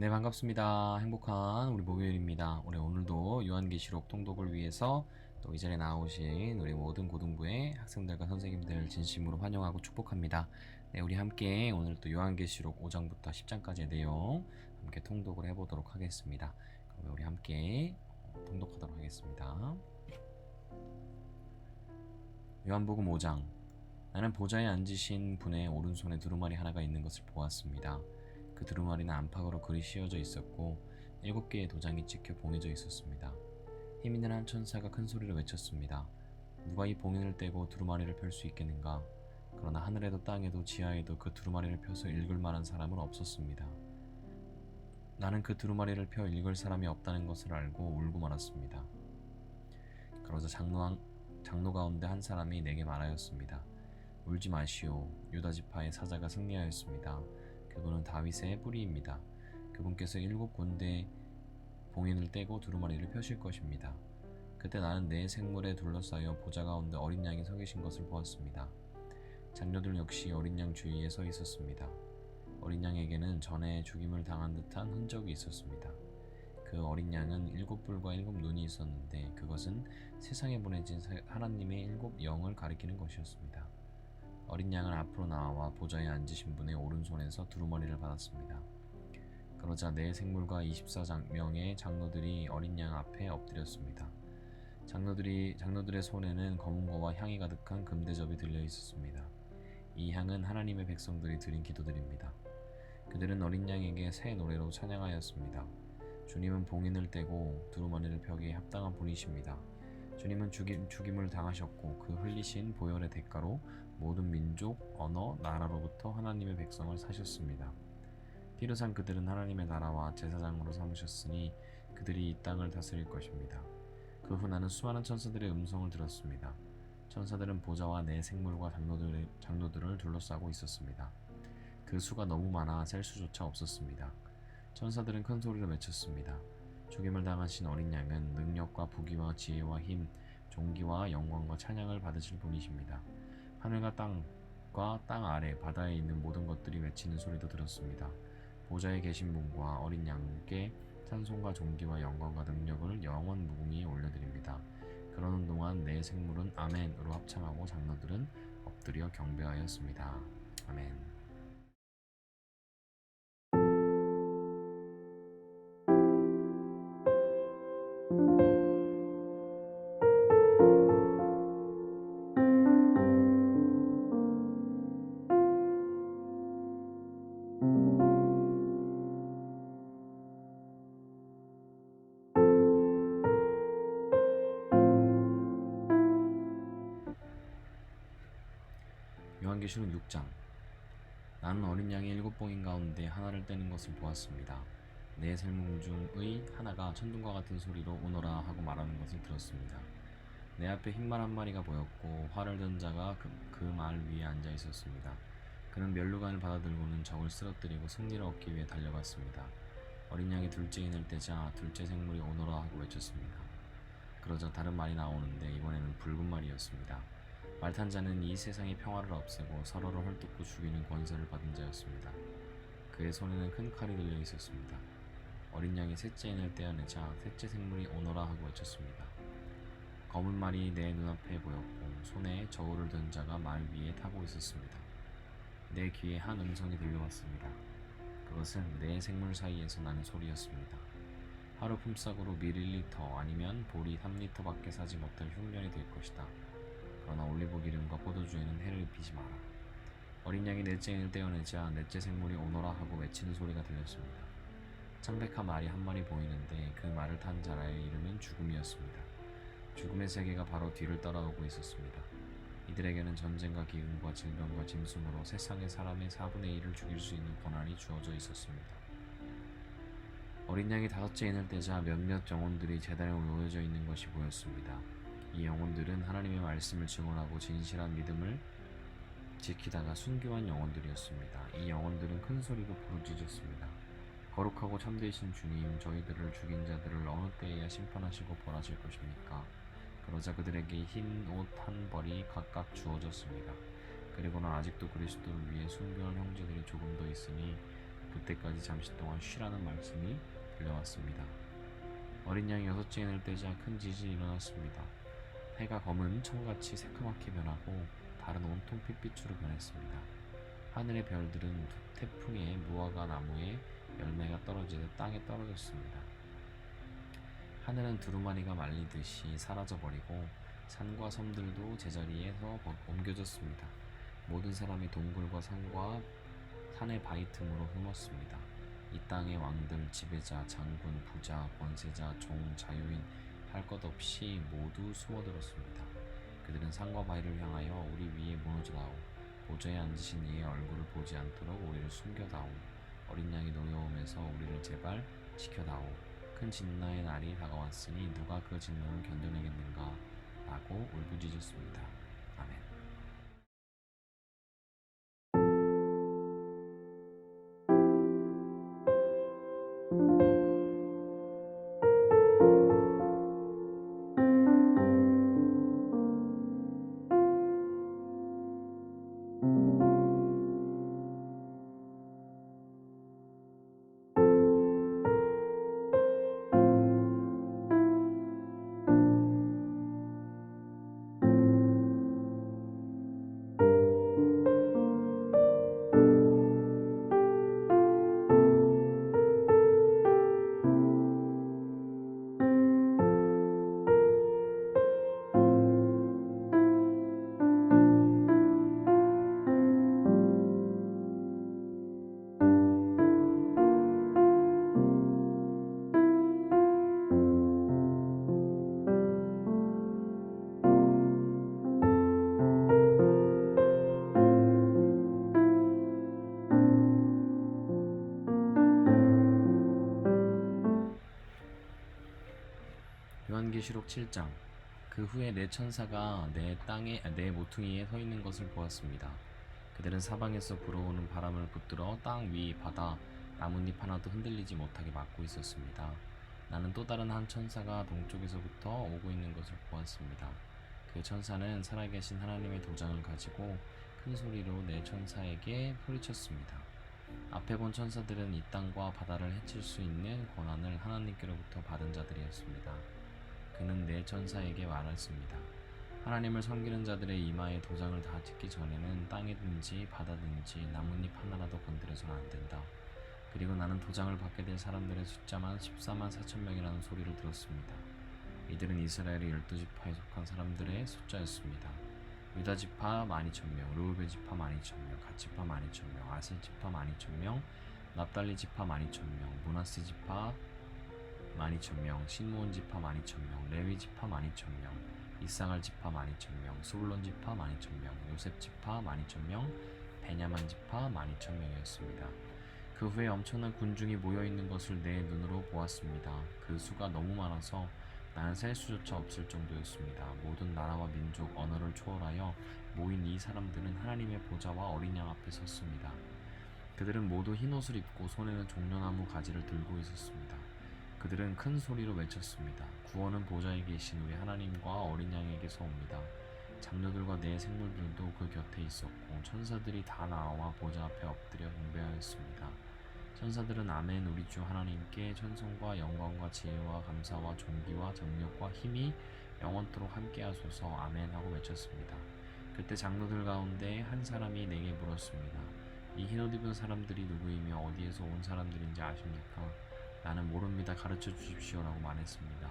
네, 반갑습니다. 행복한 우리 목요일입니다. 오늘도 요한계시록 통독을 위해서 또 이 자리에 나오신 우리 모든 고등부의 학생들과 선생님들 진심으로 환영하고 축복합니다. 네, 우리 함께 오늘 또 요한계시록 5장부터 10장까지의 내용 함께 통독을 해보도록 하겠습니다. 그럼 우리 함께 통독하도록 하겠습니다. 요한복음 5장. 나는 보좌에 앉으신 분의 오른손에 두루마리 하나가 있는 것을 보았습니다. 그 두루마리는 안팎으로 글이 씌어져 있었고 7개의 도장이 찍혀 봉해져 있었습니다. 힘 있는 한 천사가 큰 소리로 외쳤습니다. 누가 이 봉인을 떼고 두루마리를 펼 수 있겠는가? 그러나 하늘에도 땅에도 지하에도 그 두루마리를 펴서 읽을 만한 사람은 없었습니다. 나는 그 두루마리를 펴 읽을 사람이 없다는 것을 알고 울고 말았습니다. 그러자 장로 가운데 한 사람이 내게 말하였습니다. 울지 마시오. 유다 지파의 사자가 승리하였습니다. 그분은 다윗의 뿌리입니다. 그분께서 7군데 봉인을 떼고 두루마리를 펴실 것입니다. 그때 나는 네 생물에 둘러싸여 보좌 가운데 어린 양이 서 계신 것을 보았습니다. 장녀들 역시 어린 양 주위에 서 있었습니다. 어린 양에게는 전에 죽임을 당한 듯한 흔적이 있었습니다. 그 어린 양은 7뿔과 7눈이 있었는데 그것은 세상에 보내진 하나님의 7영을 가리키는 것이었습니다. 어린 양은 앞으로 나와 보좌에 앉으신 분의 오른손에서 두루마리를 받았습니다. 그러자 네 생물과 24명의 장로들이 어린 양 앞에 엎드렸습니다. 장로들의 손에는 검은 거와 향이 가득한 금대접이 들려 있었습니다. 이 향은 하나님의 백성들이 드린 기도들입니다. 그들은 어린 양에게 새 노래로 찬양하였습니다. 주님은 봉인을 떼고 두루마리를 펴기에 합당한 분이십니다. 주님은 죽임을 당하셨고 그 흘리신 보혈의 대가로 모든 민족, 언어, 나라로부터 하나님의 백성을 사셨습니다. 피로 산 그들은 하나님의 나라와 제사장으로 삼으셨으니 그들이 이 땅을 다스릴 것입니다. 그 후 나는 수많은 천사들의 음성을 들었습니다. 천사들은 보좌와 네 생물과 장로들을 둘러싸고 있었습니다. 그 수가 너무 많아 셀 수조차 없었습니다. 천사들은 큰 소리로 외쳤습니다. 죽임을 당하신 어린 양은 능력과 부귀와 지혜와 힘, 존귀와 영광과 찬양을 받으실 분이십니다. 하늘과 땅과 땅 아래 바다에 있는 모든 것들이 외치는 소리도 들었습니다. 보좌에 계신 분과 어린 양께 찬송과 존귀와 영광과 능력을 영원 무궁히 올려드립니다. 그러는 동안 네 생물은 아멘으로 합창하고 장로들은 엎드려 경배하였습니다. 아멘. 요한계시록 6장. 나는 어린 양의 7봉인 가운데 하나를 떼는 것을 보았습니다. 네 생물 중의 하나가 천둥과 같은 소리로 오너라 하고 말하는 것을 들었습니다. 내 앞에 흰말 한 마리가 보였고 활을 든 자가 그 말 위에 앉아 있었습니다. 그는 멸류관을 받아들고는 적을 쓰러뜨리고 승리를 얻기 위해 달려갔습니다. 어린 양이 둘째 인을 떼자 둘째 생물이 오너라 하고 외쳤습니다. 그러자 다른 말이 나오는데 이번에는 붉은 말이었습니다. 말 탄 자는 이 세상의 평화를 없애고 서로를 헐뜯고 죽이는 권세를 받은 자였습니다. 그의 손에는 큰 칼이 들려 있었습니다. 어린 양이 셋째 인을 떼어내자 셋째 생물이 오너라 하고 외쳤습니다. 검은 말이 내 눈앞에 보였고 손에 저울을 든 자가 말 위에 타고 있었습니다. 내 귀에 한 음성이 들려왔습니다. 그것은 네 생물 사이에서 나는 소리였습니다. 하루 품삯으로 밀 1리터 아니면 보리 3리터밖에 사지 못할 흉년이 될 것이다. 그러나 올리브 기름과 포도주에는 해를 입히지 마라. 어린 양이 넷째 인을 떼어내자 넷째 생물이 오너라 하고 외치는 소리가 들렸습니다. 창백한 말이 한 마리 보이는데 그 말을 탄 자라의 이름은 죽음이었습니다. 죽음의 세계가 바로 뒤를 따라오고 있었습니다. 이들에게는 전쟁과 기근과 질병과 짐승으로 세상의 사람의 4분의 1을 죽일 수 있는 권한이 주어져 있었습니다. 어린 양이 다섯째 인을 떼자 몇몇 영혼들이 제단에 놓여져 있는 것이 보였습니다. 이 영혼들은 하나님의 말씀을 증언하고 진실한 믿음을 지키다가 순교한 영혼들이었습니다. 이 영혼들은 큰 소리로 부르짖었습니다. 거룩하고 참되신 주님, 저희들을 죽인 자들을 어느 때에야 심판하시고 벌하실 것입니까? 그러자 그들에게 흰 옷 한 벌이 각각 주어졌습니다. 그리고는 아직도 그리스도를 위해 순교할 형제들이 조금 더 있으니 그때까지 잠시 동안 쉬라는 말씀이 들려왔습니다. 어린 양이 6째인을 떼자 큰 지진이 일어났습니다. 해가 검은 청같이 새카맣게 변하고 달은 온통 핏빛으로 변했습니다. 하늘의 별들은 태풍에 무화과 나무에 열매가 떨어지듯 땅에 떨어졌습니다. 하늘은 두루마리가 말리듯이 사라져버리고 산과 섬들도 제자리에서 옮겨졌습니다. 모든 사람이 동굴과 산의 바위 틈으로 숨었습니다. 이 땅의 왕들, 지배자, 장군, 부자, 권세자, 종, 자유인 할 것 없이 모두 숨어들었습니다. 그들은 산과 바위를 향하여 우리 위에 무너져다오. 보좌에 앉으신 이의 얼굴을 보지 않도록 우리를 숨겨다오. 어린 양이 노여움에서 우리를 제발 지켜다오. 큰 진노의 날이 다가왔으니 누가 그 진노를 견뎌내겠는가? 라고 울부짖었습니다. 아멘. 요한계시록 7장. 그 후에 네 천사가 내 모퉁이에 서 있는 것을 보았습니다. 그들은 사방에서 불어오는 바람을 붙들어 땅 위, 바다, 나뭇잎 하나도 흔들리지 못하게 막고 있었습니다. 나는 또 다른 한 천사가 동쪽에서부터 오고 있는 것을 보았습니다. 그 천사는 살아계신 하나님의 도장을 가지고 큰 소리로 네 천사에게 소리쳤습니다. 앞에 본 천사들은 이 땅과 바다를 해칠 수 있는 권한을 하나님께로부터 받은 자들이었습니다. 그는 네 천사에게 말했습니다. 하나님을 섬기는 자들의 이마에 도장을 다 찍기 전에는 땅이든지 바다든지 나뭇잎 하나라도 건드려서는 안 된다. 그리고 나는 도장을 받게 될 사람들의 숫자만 14만 4천 명이라는 소리를 들었습니다. 이들은 이스라엘의 12지파에 속한 사람들의 숫자였습니다. 유다 지파 12,000명, 르우벤 지파 12,000명, 갓 지파 12,000명, 아셀 지파 12,000명, 납달리 지파 12,000명, 므낫세 지파 12,000명, 신므온 지파 12,000명, 레위 지파 12,000명, 이사갈 지파 12,000명, 스불론 지파 12,000명, 요셉 지파 12,000명, 베냐민 지파 12,000명이었습니다. 그 후에 엄청난 군중이 모여있는 것을 내 눈으로 보았습니다. 그 수가 너무 많아서 나는 셀 수조차 없을 정도였습니다. 모든 나라와 민족, 언어를 초월하여 모인 이 사람들은 하나님의 보좌와 어린 양 앞에 섰습니다. 그들은 모두 흰옷을 입고 손에는 종려나무 가지를 들고 있었습니다. 그들은 큰 소리로 외쳤습니다. 구원은 보좌에 계신 우리 하나님과 어린 양에게서 옵니다. 장로들과 네 생물들도 그 곁에 있었고 천사들이 다 나와 보좌 앞에 엎드려 경배하였습니다. 천사들은 아멘, 우리 주 하나님께 천성과 영광과 지혜와 감사와 존귀와 정력과 힘이 영원토록 함께하소서 아멘 하고 외쳤습니다. 그때 장로들 가운데 한 사람이 내게 물었습니다. 이 흰옷 입은 사람들이 누구이며 어디에서 온 사람들인지 아십니까? 나는 모릅니다. 가르쳐 주십시오라고 말했습니다.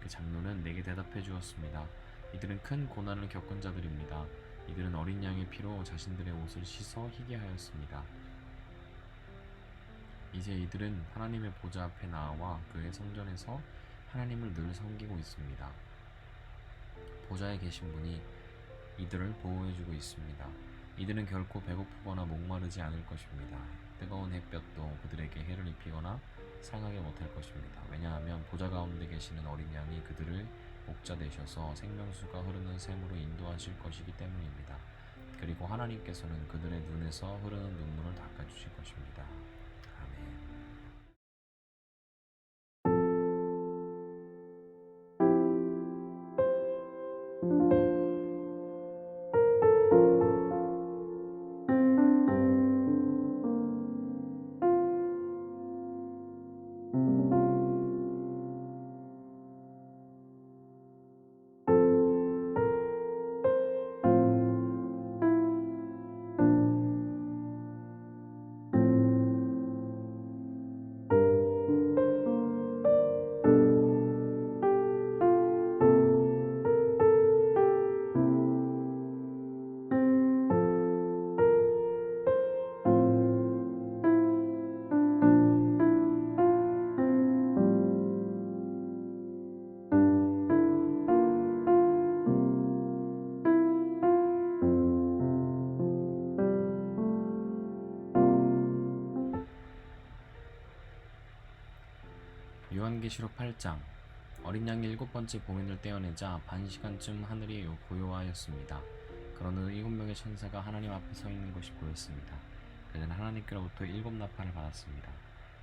그 장로는 내게 대답해 주었습니다. 이들은 큰 고난을 겪은 자들입니다. 이들은 어린 양의 피로 자신들의 옷을 씻어 희게 하였습니다. 이제 이들은 하나님의 보좌 앞에 나와 그의 성전에서 하나님을 늘 섬기고 있습니다. 보좌에 계신 분이 이들을 보호해주고 있습니다. 이들은 결코 배고프거나 목마르지 않을 것입니다. 뜨거운 햇볕도 그들에게 해를 입히거나 상하게 못할 것입니다. 왜냐하면 보좌 가운데 계시는 어린 양이 그들을 목자 되셔서 생명수가 흐르는 샘으로 인도하실 것이기 때문입니다. 그리고 하나님께서는 그들의 눈에서 흐르는 눈물을 닦아주실 것입니다. 요한계시록 8장. 어린 양이 일곱 번째 봉인을 떼어내자 반 시간쯤 하늘이 고요하였습니다. 그런 후 7명의 천사가 하나님 앞에 서 있는 것이 보였습니다. 그들은 하나님께로부터 7나팔을 받았습니다.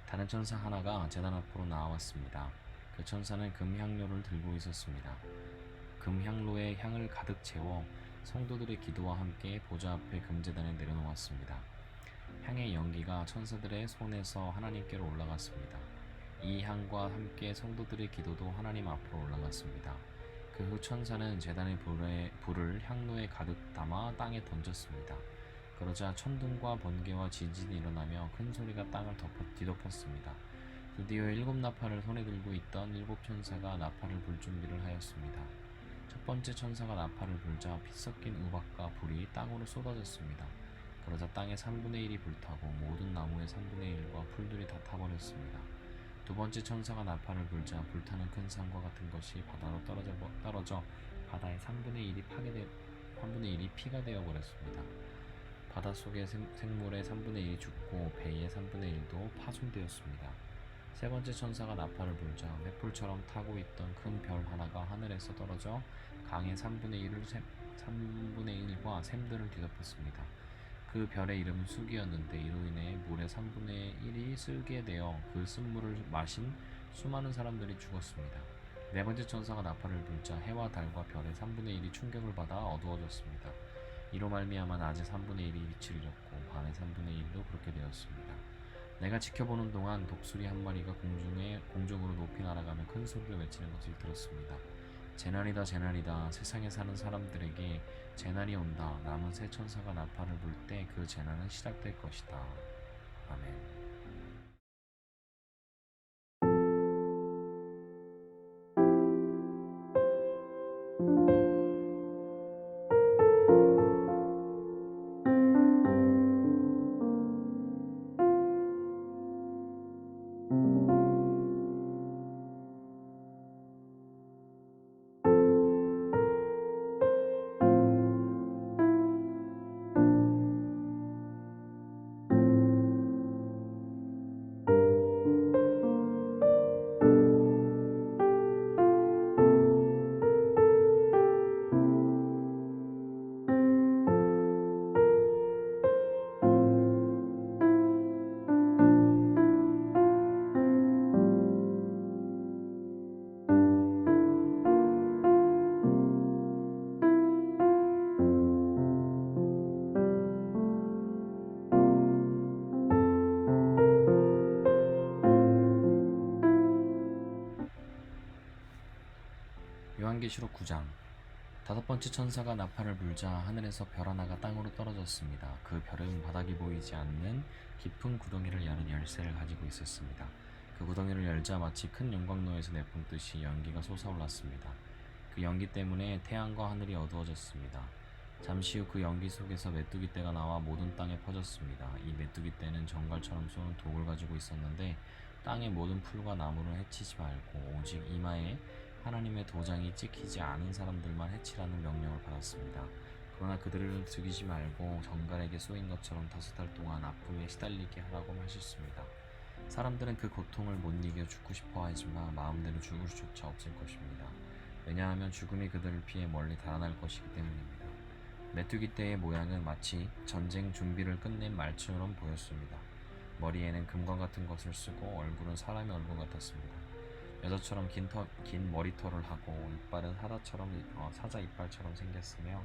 다른 천사 하나가 제단 앞으로 나왔습니다. 그 천사는 금향로를 들고 있었습니다. 금향로에 향을 가득 채워 성도들의 기도와 함께 보좌 앞에 금제단에 내려놓았습니다. 향의 연기가 천사들의 손에서 하나님께로 올라갔습니다. 이 향과 함께 성도들의 기도도 하나님 앞으로 올라갔습니다. 그 후 천사는 제단의 불을 향로에 가득 담아 땅에 던졌습니다. 그러자 천둥과 번개와 지진이 일어나며 큰 소리가 땅을 뒤덮었습니다. 드디어 7나팔을 손에 들고 있던 7천사가 나팔을 불 준비를 하였습니다. 첫 번째 천사가 나팔을 불자 피 섞인 우박과 불이 땅으로 쏟아졌습니다. 그러자 땅의 3분의 1이 불타고 모든 나무의 3분의 1과 풀들이 다 타버렸습니다. 두 번째 천사가 나팔을 불자 불타는 큰 산과 같은 것이 바다로 떨어져 바다의 3분의 1이 피가 되어버렸습니다. 바닷속의 생물의 3분의 1이 죽고 배의 3분의 1도 파손되었습니다. 세 번째 천사가 나팔을 불자 횃불처럼 타고 있던 큰 별 하나가 하늘에서 떨어져 강의 3분의 1과 샘들을 뒤덮었습니다. 그 별의 이름은 쑥이었는데 이로 인해 물의 3분의 1이 쓸게 되어 그 쓴물을 마신 수많은 사람들이 죽었습니다. 네 번째 천사가 나팔을 불자 해와 달과 별의 3분의 1이 충격을 받아 어두워졌습니다. 이로 말미암아 낮의 3분의 1이 빛을 잃었고 밤의 3분의 1도 그렇게 되었습니다. 내가 지켜보는 동안 독수리 한 마리가 공중으로 높이 날아가며 큰 소리로 외치는 것을 들었습니다. 재난이다, 재난이다. 세상에 사는 사람들에게 재난이 온다. 남은 새 천사가 나팔을 불 때 그 재난은 시작될 것이다. 아멘. 요한계시록 9장. 다섯 번째 천사가 나팔을 불자 하늘에서 별 하나가 땅으로 떨어졌습니다. 그 별은 바닥이 보이지 않는 깊은 구덩이를 여는 열쇠를 가지고 있었습니다. 그 구덩이를 열자 마치 큰 용광로에서 내뿜듯이 연기가 솟아올랐습니다. 그 연기 때문에 태양과 하늘이 어두워졌습니다. 잠시 후 그 연기 속에서 메뚜기 떼가 나와 모든 땅에 퍼졌습니다. 이 메뚜기 떼는 정갈처럼 쏘는 독을 가지고 있었는데 땅의 모든 풀과 나무를 해치지 말고 오직 이마에 하나님의 도장이 찍히지 않은 사람들만 해치라는 명령을 받았습니다. 그러나 그들을 죽이지 말고 정갈에게 쏘인 것처럼 5달 동안 아픔에 시달리게 하라고 하셨습니다. 사람들은 그 고통을 못 이겨 죽고 싶어 하지만 마음대로 죽을 수조차 없을 것입니다. 왜냐하면 죽음이 그들을 피해 멀리 달아날 것이기 때문입니다. 메뚜기 떼의 모양은 마치 전쟁 준비를 끝낸 말처럼 보였습니다. 머리에는 금관 같은 것을 쓰고 얼굴은 사람의 얼굴 같았습니다. 여자처럼 긴 머리털을 하고 이빨은 사자 이빨처럼 생겼으며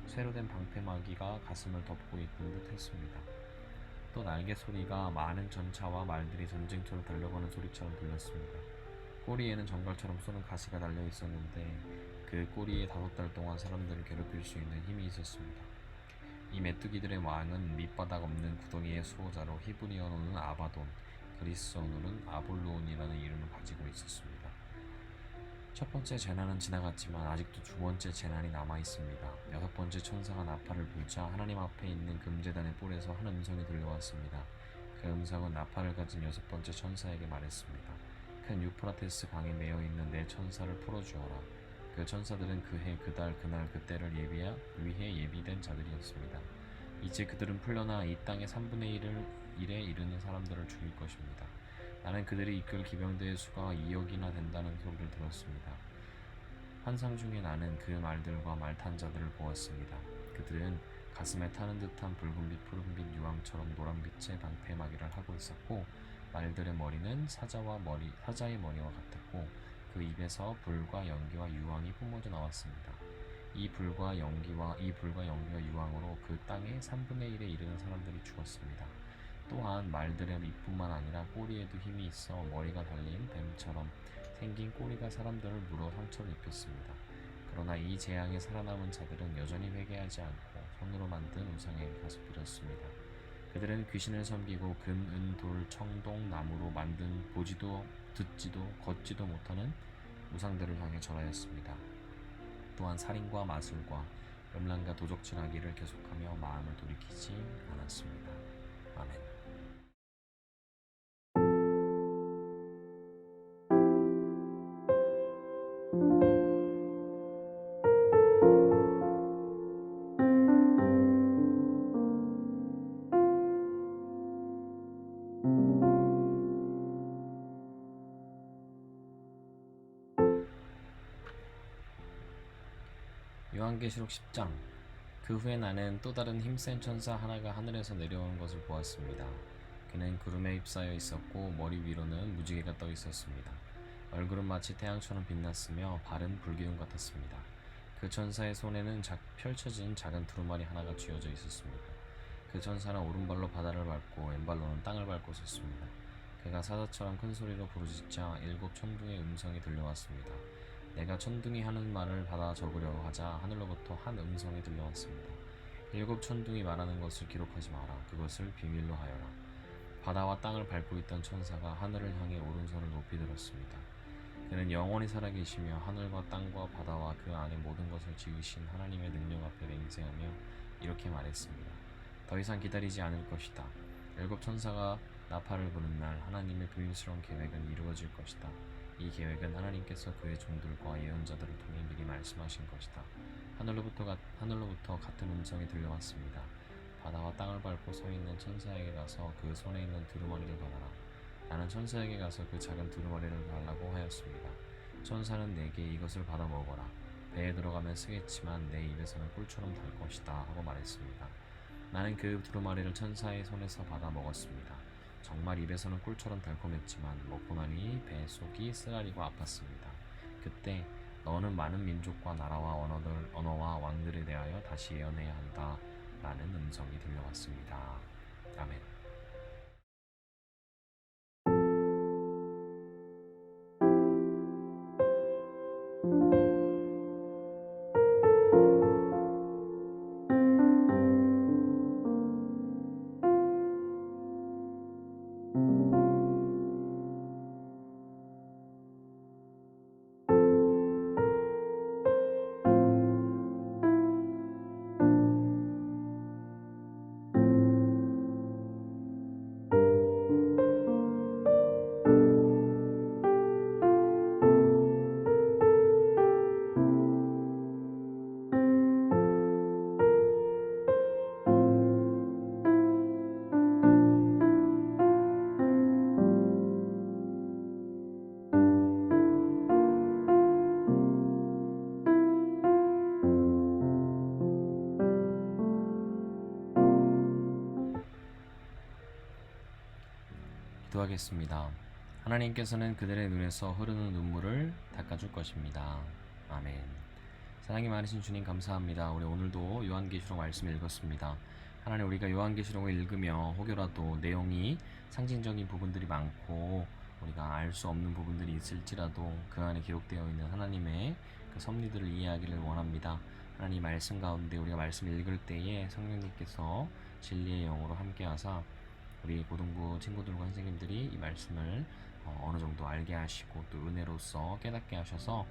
쇠로 된 방패막이가 가슴을 덮고 있는 듯 했습니다. 또 날개 소리가 많은 전차와 말들이 전쟁터로 달려가는 소리처럼 들렸습니다. 꼬리에는 정갈처럼 쏘는 가시가 달려 있었는데 그 꼬리에 5달 동안 사람들을 괴롭힐 수 있는 힘이 있었습니다. 이 메뚜기들의 왕은 밑바닥 없는 구덩이의 수호자로 히브리어로는 아바돈, 그리스어로는 아볼로온이라는 이름을 가지고 있었습니다. 첫 번째 재난은 지나갔지만 아직도 두 번째 재난이 남아 있습니다. 여섯 번째 천사가 나팔을 불자 하나님 앞에 있는 금제단의 뿔에서 한 음성이 들려왔습니다. 그 음성은 나팔을 가진 여섯 번째 천사에게 말했습니다. 큰 유프라테스 강에 매여 있는 내 천사를 풀어주어라. 그 천사들은 그해, 그달, 그날, 그때를 위해 예비된 자들이었습니다. 이제 그들은 풀려나 이 땅의 3분의 1에 이르는 사람들을 죽일 것입니다. 나는 그들이 이끌 기병대의 수가 2억이나 된다는 소리를 들었습니다. 환상 중에 나는 그 말들과 말탄 자들을 보았습니다. 그들은 가슴에 타는 듯한 붉은빛 푸른빛 유황처럼 노란빛의 방패막이를 하고 있었고 말들의 머리는 사자의 머리와 같았고 그 입에서 불과 연기와 유황이 뿜어져 나왔습니다. 이 불과 연기와 유황으로 그 땅의 3분의 1에 이르는 사람들이 죽었습니다. 또한 말들의 입뿐만 아니라 꼬리에도 힘이 있어 머리가 달린 뱀처럼 생긴 꼬리가 사람들을 물어 상처를 입혔습니다. 그러나 이 재앙에 살아남은 자들은 여전히 회개하지 않고 손으로 만든 우상에게 가서 빌었습니다. 그들은 귀신을 섬기고 금, 은, 돌, 청동, 나무로 만든 보지도 듣지도 걷지도 못하는 우상들을 향해 절하였습니다. 또한 살인과 마술과 음란과 도적질하기를 계속하며 마음을 돌이키지 않았습니다. 아멘. 요한계시록 10장. 그 후에 나는 또 다른 힘센 천사 하나가 하늘에서 내려오는 것을 보았습니다. 그는 구름에 휩싸여 있었고 머리 위로는 무지개가 떠 있었습니다. 얼굴은 마치 태양처럼 빛났으며 발은 불기둥 같았습니다. 그 천사의 손에는 펼쳐진 작은 두루마리 하나가 쥐어져 있었습니다. 그 천사는 오른발로 바다를 밟고 왼발로는 땅을 밟고 섰습니다. 그가 사자처럼 큰 소리로 부르짖자 7 천둥의 음성이 들려왔습니다. 내가 천둥이 하는 말을 받아 적으려 하자 하늘로부터 한 음성이 들려왔습니다. 7 천둥이 말하는 것을 기록하지 마라. 그것을 비밀로 하여라. 바다와 땅을 밟고 있던 천사가 하늘을 향해 오른손을 높이 들었습니다. 그는 영원히 살아계시며 하늘과 땅과 바다와 그 안의 모든 것을 지으신 하나님의 능력 앞에 맹세하며 이렇게 말했습니다. 더 이상 기다리지 않을 것이다. 7 천사가 나팔을 부는 날 하나님의 비밀스러운 계획은 이루어질 것이다. 이 계획은 하나님께서 그의 종들과 예언자들을 통해 미리 말씀하신 것이다. 하늘로부터 같은 음성이 들려왔습니다. 바다와 땅을 밟고 서 있는 천사에게 가서 그 손에 있는 두루마리를 받아라. 나는 천사에게 가서 그 작은 두루마리를 달라고 하였습니다. 천사는 내게 이것을 받아 먹어라. 배에 들어가면 쓰겠지만 내 입에서는 꿀처럼 달 것이다 하고 말했습니다. 나는 그 두루마리를 천사의 손에서 받아 먹었습니다. 정말 입에서는 꿀처럼 달콤했지만 먹고 나니 배 속이 쓰라리고 아팠습니다. 그때 너는 많은 민족과 나라와 언어와 왕들에 대하여 다시 예언해야 한다 라는 음성이 들려왔습니다. 아멘. 기도하겠습니다. 하나님께서는 그들의 눈에서 흐르는 눈물을 닦아줄 것입니다. 아멘. 사랑이 많으신 주님 감사합니다. 우리 오늘도 요한계시록 말씀을 읽었습니다. 하나님, 우리가 요한계시록을 읽으며 혹여라도 내용이 상징적인 부분들이 많고 우리가 알 수 없는 부분들이 있을지라도 그 안에 기록되어 있는 하나님의 그 섭리들을 이해하기를 원합니다. 하나님 말씀 가운데 우리가 말씀을 읽을 때에 성령님께서 진리의 영으로 함께하사 우리 고등부 친구들과 선생님들이 이 말씀을 어느 정도 알게 하시고 또 은혜로서 깨닫게 하셔서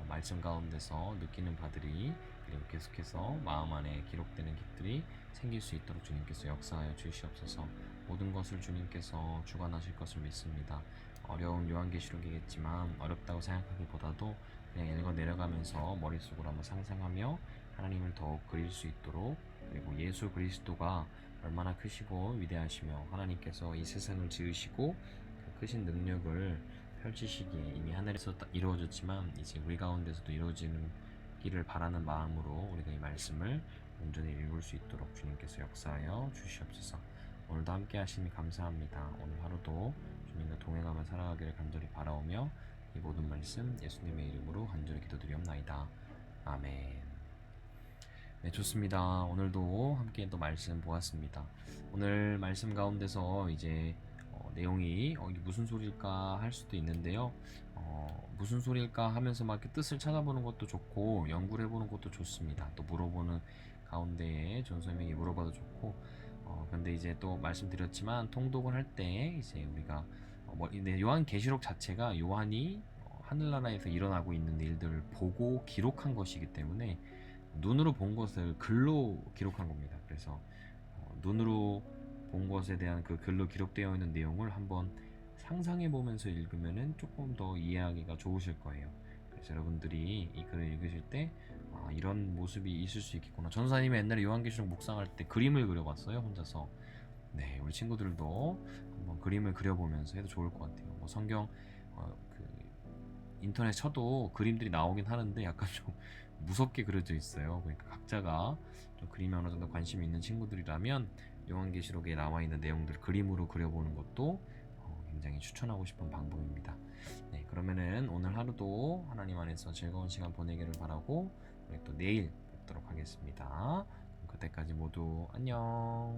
말씀 가운데서 느끼는 바들이 그리고 계속해서 마음 안에 기록되는 것들이 생길 수 있도록 주님께서 역사하여 주시옵소서. 모든 것을 주님께서 주관하실 것을 믿습니다. 어려운 요한계시록이겠지만 어렵다고 생각하기보다도 그냥 읽어 내려가면서 머릿속으로 한번 상상하며 하나님을 더욱 그릴 수 있도록, 그리고 예수 그리스도가 얼마나 크시고 위대하시며 하나님께서 이 세상을 지으시고 그 크신 능력을 펼치시기에 이미 하늘에서 이루어졌지만 이제 우리 가운데서도 이루어지기를 바라는 마음으로 우리가 이 말씀을 온전히 읽을 수 있도록 주님께서 역사하여 주시옵소서. 오늘도 함께 하시니 감사합니다. 오늘 하루도 주님과 동행하며 살아가기를 간절히 바라오며 이 모든 말씀 예수님의 이름으로 간절히 기도드리옵나이다. 아멘. 네, 좋습니다. 오늘도 함께 또 말씀 보았습니다. 오늘 말씀 가운데서 이제 내용이 이게 무슨 소리일까 할 수도 있는데요. 무슨 소리일까 하면서 막 이렇게 뜻을 찾아보는 것도 좋고 연구를 해보는 것도 좋습니다. 또 물어보는 가운데에 전설명이 물어봐도 좋고 근데 이제 또 말씀드렸지만 통독을 할 때 이제 우리가 요한계시록 자체가 요한이 하늘나라에서 일어나고 있는 일들을 보고 기록한 것이기 때문에 눈으로 본 것을 글로 기록한 겁니다. 그래서 눈으로 본 것에 대한 그 글로 기록되어 있는 내용을 한번 상상해 보면서 읽으면은 조금 더 이해하기가 좋으실 거예요. 그래서 여러분들이 이 글을 읽으실 때 이런 모습이 있을 수 있겠구나. 전사님이 옛날에 요한계시록 묵상할 때 그림을 그려봤어요, 혼자서. 네, 우리 친구들도 한번 그림을 그려보면서 해도 좋을 것 같아요. 뭐 성경 그 인터넷 쳐도 그림들이 나오긴 하는데 약간 좀 무섭게 그려져 있어요. 그러니까 각자가 좀 그림에 어느 정도 관심이 있는 친구들이라면 요한계시록에 나와 있는 내용들 그림으로 그려보는 것도 굉장히 추천하고 싶은 방법입니다. 네, 그러면은 오늘 하루도 하나님 안에서 즐거운 시간 보내기를 바라고 우리 또 내일 뵙도록 하겠습니다. 그때까지 모두 안녕.